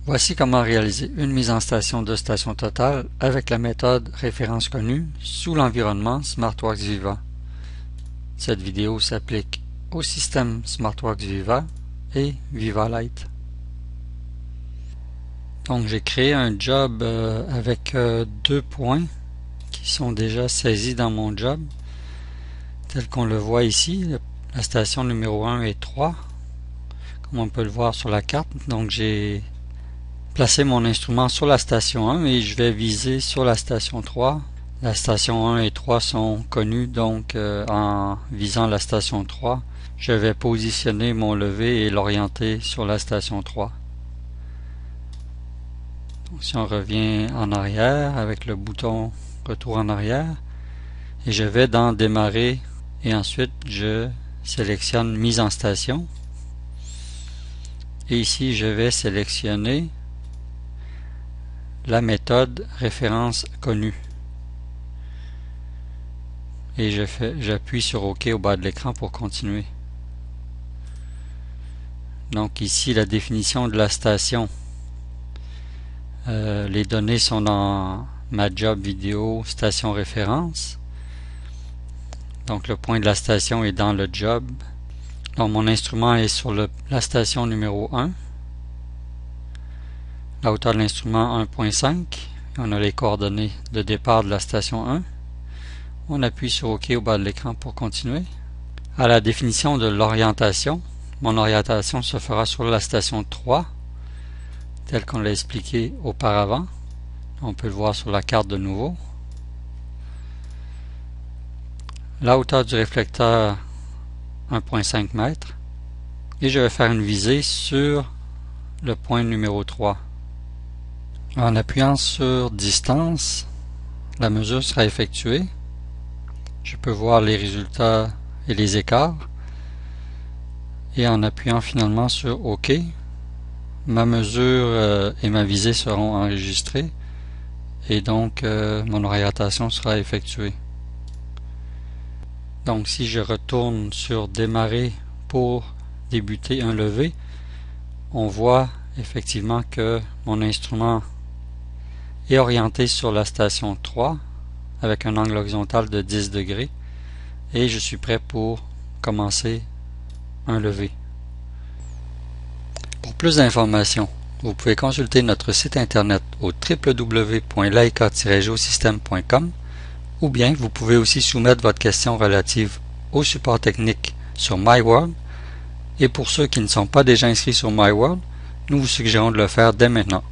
Voici comment réaliser une mise en station de station totale avec la méthode référence connue sous l'environnement SmartWorks Viva. Cette vidéo s'applique au système SmartWorks Viva et Viva Lite. Donc j'ai créé un job avec 2 points qui sont déjà saisis dans mon job, tel qu'on le voit ici, la station numéro 1 et 3, comme on peut le voir sur la carte. Donc j'ai placé mon instrument sur la station 1 et je vais viser sur la station 3. La station 1 et 3 sont connues, donc en visant la station 3, je vais positionner mon lever et l'orienter sur la station 3. Donc, si on revient en arrière avec le bouton retour en arrière, et je vais dans démarrer et ensuite je sélectionne mise en station. Et ici je vais sélectionner la méthode référence connue. Et j'appuie sur OK au bas de l'écran pour continuer. Donc ici la définition de la station. Les données sont dans ma job vidéo station référence. Donc le point de la station est dans le job. Donc mon instrument est sur la station numéro 1. La hauteur de l'instrument 1.5. On a les coordonnées de départ de la station 1. On appuie sur OK au bas de l'écran pour continuer. À la définition de l'orientation, mon orientation se fera sur la station 3, telle qu'on l'a expliqué auparavant. On peut le voir sur la carte de nouveau. La hauteur du réflecteur 1.5 m. Et je vais faire une visée sur le point numéro 3. En appuyant sur distance, la mesure sera effectuée. Je peux voir les résultats et les écarts. Et en appuyant finalement sur OK, ma mesure et ma visée seront enregistrées. Et donc mon orientation sera effectuée. Donc si je retourne sur démarrer pour débuter un lever, on voit effectivement que mon instrument est orienté sur la station 3 avec un angle horizontal de 10 degrés et je suis prêt pour commencer un lever. Pour plus d'informations, vous pouvez consulter notre site internet au www.leica-geosystem.com ou bien vous pouvez aussi soumettre votre question relative au support technique sur MyWorld. Et pour ceux qui ne sont pas déjà inscrits sur MyWorld, nous vous suggérons de le faire dès maintenant.